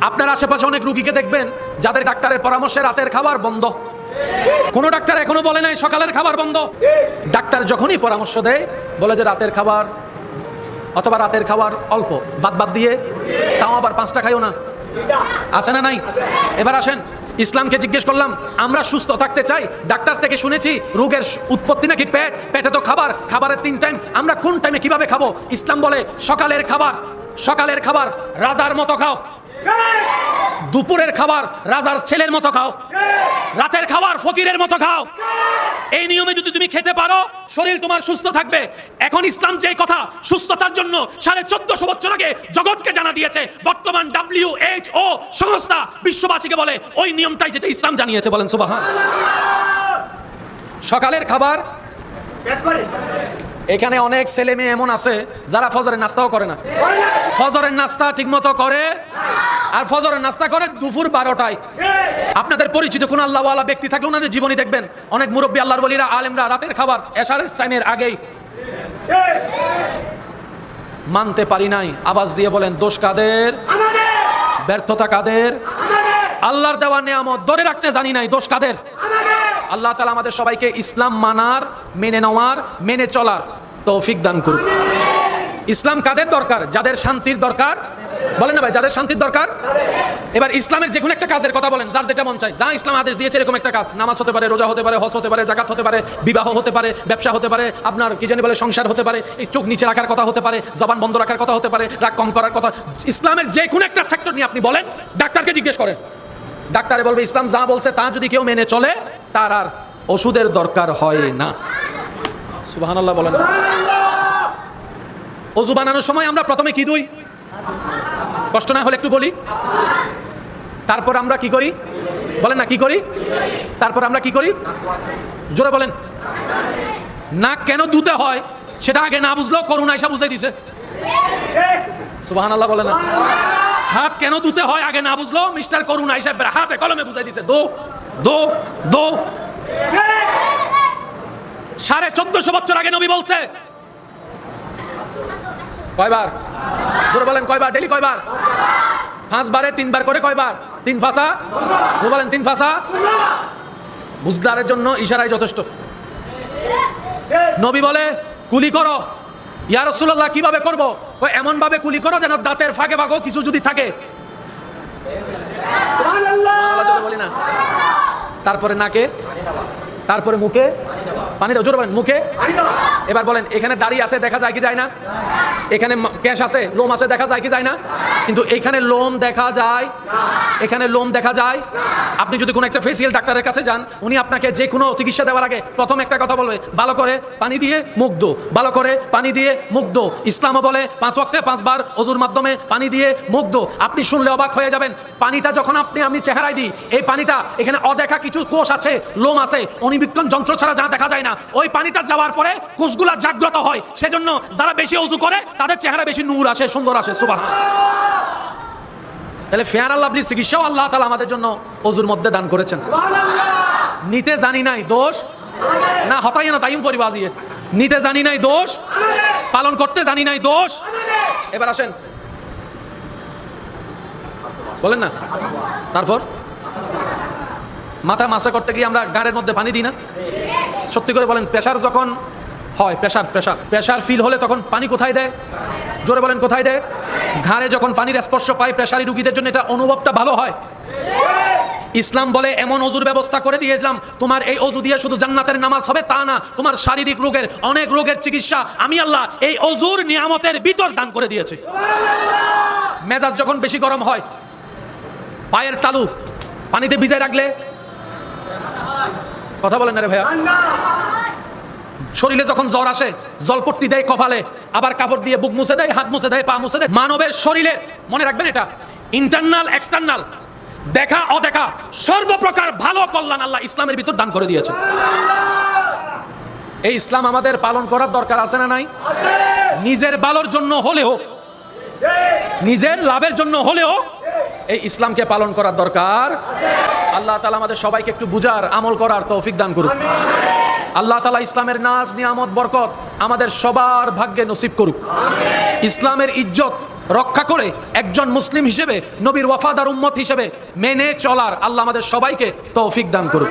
আপনার আশেপাশে অনেক রুগীকে দেখবেন যাদের ডাক্তারের পরামর্শে রাতের খাবার বন্ধ। কোন ডাক্তার এখনো বলে নাই সকালের খাবার বন্ধ। ডাক্তার যখনই পরামর্শ দেয় বলে যে রাতের খাবার অথবা রাতের খাবার অল্প, বাদ দিয়ে, তাও আবার 5টা খাইও না। আছে না নাই? এবার আসেন, ইসলামকে জিজ্ঞেস করলাম আমরা সুস্থ থাকতে চাই, ডাক্তার থেকে শুনেছি রোগের উৎপত্তি নাকি পেট, পেটে তো খাবার, খাবারের 3 টাইম, আমরা কোন টাইমে কিভাবে খাবো? ইসলাম বলে সকালের খাবার রাজার মতো খাও, দুপুরের খাবার রাজার ছেলের মতো খাও, রাতের খাবার ফকিরের মতো খাও। এই নিয়মে যদি তুমি খেতে পারো শরীর তোমার সুস্থ থাকবে। এখন ইসলাম যে কথা সুস্থতার জন্য 1450 বছর আগে জগৎকে জানা দিয়েছে, বর্তমান WHO সংস্থা বিশ্ববাসীকে বলে ওই নিয়মটাই যেটা ইসলাম জানিয়েছে। বলেন সুবহানাল্লাহ। সকালের খাবার, এখানে অনেক ছেলে মেয়ে এমন আছে যারা ফজরের নাস্তাও করে না। ফজরের নাস্তা ঠিকমতো করে আর ফজরের নাস্তা করে দুপুর 12টায়। আপনাদের পরিচিত কোন আল্লাহওয়ালা ব্যক্তি থাকলে ওনাদের জীবনী দেখবেন, অনেক মুরব্বী আল্লাহর ওলিরা আলেমরা রাতের খাবার এশারের টাইমের আগেই। মানতে পারি নাই, আওয়াজ দিয়ে বলেন দোষ কাদের? ব্যর্থতা কাদের? আল্লাহর দেওয়া নিয়ামত ধরে রাখতে জানি নাই, দোষ কাদের? আল্লাহ তাআলা আমাদের সবাইকে ইসলাম মানার, মেনে নেওয়ার, মেনে চলার তৌফিক দান করুন। ইসলাম কাদের দরকার? যাদের শান্তির দরকার। বলেন না ভাই, যাদের শান্তির দরকার। এবার ইসলামের যে কোনো একটা কাজের কথা বলেন, যার যেটা মন চায়, যা ইসলাম আদেশ দিয়েছে এরকম একটা কাজ, নামাজ হতে পারে, রোজা হতে পারে, হজ হতে পারে, যাকাত হতে পারে, বিবাহ হতে পারে, ব্যবসা হতে পারে, আপনার কি জানি বলে সংসার হতে পারে, এই চোখ নিচে রাখার কথা হতে পারে, জবান বন্ধ রাখার কথা হতে পারে, রাগ কম করার কথা। ইসলামের যে কোনো একটা সেক্টর নিয়ে আপনি বলেন, ডাক্তারকে জিজ্ঞেস করেন, ডাক্তারে বলবে ইসলাম যা বলছে তা যদি কেউ মেনে চলে তার আর ওষুধের দরকার হয় না। সুবহানাল্লাহ বলেন। ওযু বানানোর সময় আমরা প্রথমে কি দিই? কষ্ট না হলে একটু বলি। তারপর আমরা কি করি? বলেন না, কি করি? তারপর আমরা কি করি? জোরে বলেন। নাক কেন ধুতে হয় সেটা আগে না বুঝলেও করুণা এসে বুঝাই দিছে। সুবহানাল্লাহ বলেন না। হাত কেন ধুতে হয় আগে না বুঝলো মিস্টার করুণা এসে হাতে কলমে বুঝাই দিছে। দো 1450 বছর আগে নবী বলছে। কয়বার? জোরে বলেন কয়বার? ডেলি কয়বার? 5 বারে 3 বার করে কয়বার? 3 ফাসা। বলেন 3 ফাসা। বুঝদারের জন্য ইশারায় যথেষ্ট। নবী বলে কুলি করো। ইয়া রাসূলুল্লাহ কিভাবে করব? এমন ভাবে কুলি করো যেন দাঁতের ফাঁকে ফাঁকে কিছু যদি থাকে। সুবহানাল্লাহ বলি না। তারপরে নাকে, তারপরে মুখে পানি দাও। জোরে বলেন মুখে। এবার বলেন এখানে দাড়ি আছে দেখা যায় কি যায় না? এখানে কেশ আছে, লোম আছে দেখা যায় কি যায় না? কিন্তু এখানে লোম দেখা যায়, এখানে লোম দেখা যায়। আপনি যদি কোনো একটা ফেসিয়াল ডাক্তারের কাছে যান, উনি আপনাকে যে কোনো চিকিৎসা দেওয়ার আগে প্রথম একটা কথা বলবে, ভালো করে পানি দিয়ে মুখ ধো, ভালো করে পানি দিয়ে মুখ ধো। ইসলামও বলে 5 ওয়াক্তে 5 বার ওযুর মাধ্যমে পানি দিয়ে মুখ ধো। আপনি শুনলে অবাক হয়ে যাবেন, পানিটা যখন আমি চেহারায় দিই, এই পানিটা এখানে অদেখা কিছু কোষ আছে, লোম আছে, অণুবীক্ষণ যন্ত্র ছাড়া যা দেখা যায় না, ওই পানিটা যাওয়ার পরে কোষগুলা জাগ্রত হয়। সেজন্য যারা বেশি ওযু করে তাদের চেহারা বেশি নূর আসে, সুন্দর আসে। সুবহানাল্লাহ। তাহলে ফেয়ার আল্লাহ চিকিৎসাও আল্লাহ তাআলা আমাদের জন্য ওযুর মধ্যে দান করেছেন। নিতে জানি নাই দোষ না, হতাই না তাইম পরিবাজিয়ে। নিতে জানি নাই দোষ, পালন করতে জানি নাই দোষ। এবার আসেন বলেন না। তারপর মাথা মাসা করতে গিয়ে আমরা গাড়ের মধ্যে পানি দিই না? সত্যি করে বলেন, প্রেশার যখন হয়, প্রেশার ফিল হলে তখন পানি কোথায় দেয়? জোরে বলেন কোথায় দেয়? ঘাড়ে যখন পানির স্পর্শ পায় প্রেশারি রোগীদের জন্য এটা অনুভবটা ভালো হয়। ইসলাম বলে এমন ওযুর ব্যবস্থা করে দিয়েছিলাম, তোমার এই ওযু দিয়ে শুধু জান্নাতের নামাজ হবে তা না, তোমার শারীরিক রোগের, অনেক রোগের চিকিৎসা আমি আল্লাহ এই ওযুর নিয়ামতের ভিতর দান করে দিয়েছি। মেজাজ যখন বেশি গরম হয়, পায়ের তালু পানিতে ভিজায় রাখলে, কথা বলেন না রে ভাইয়া। শরীরে যখন জ্বর আসে জলপট্টি দেয় কপালে, আবার কাপড় দিয়ে বুক মুছে দেয়, হাত মুছে দেয়, পা মুছে দেয়। মানবের শরীরে মনে রাখবেন এটা ইন্টারনাল এক্সটার্নাল, দেখা অদেখা সর্বপ্রকার ভালো কল্যাণ আল্লাহ ইসলামের ভিতর দান করে দিয়েছে। এই ইসলাম আমাদের পালন করার দরকার আছে না নাই? নিজের ভালোর জন্য হলেও, নিজের লাভের জন্য হলেও এই ইসলামকে পালন করার দরকার। আল্লাহ তাআলা আমাদের সবাইকে একটু বুঝার, আমল করার তৌফিক দান করুন। আল্লাহ তাআলা ইসলামের নাজ নিয়ামত বরকত আমাদের সবার ভাগ্যে নসিব করুক। ইসলামের ইজ্জত রক্ষা করে একজন মুসলিম হিসেবে, নবীর ওয়াফাদার উম্মত হিসেবে মেনে চলার আল্লাহ আমাদের সবাইকে তৌফিক দান করুক।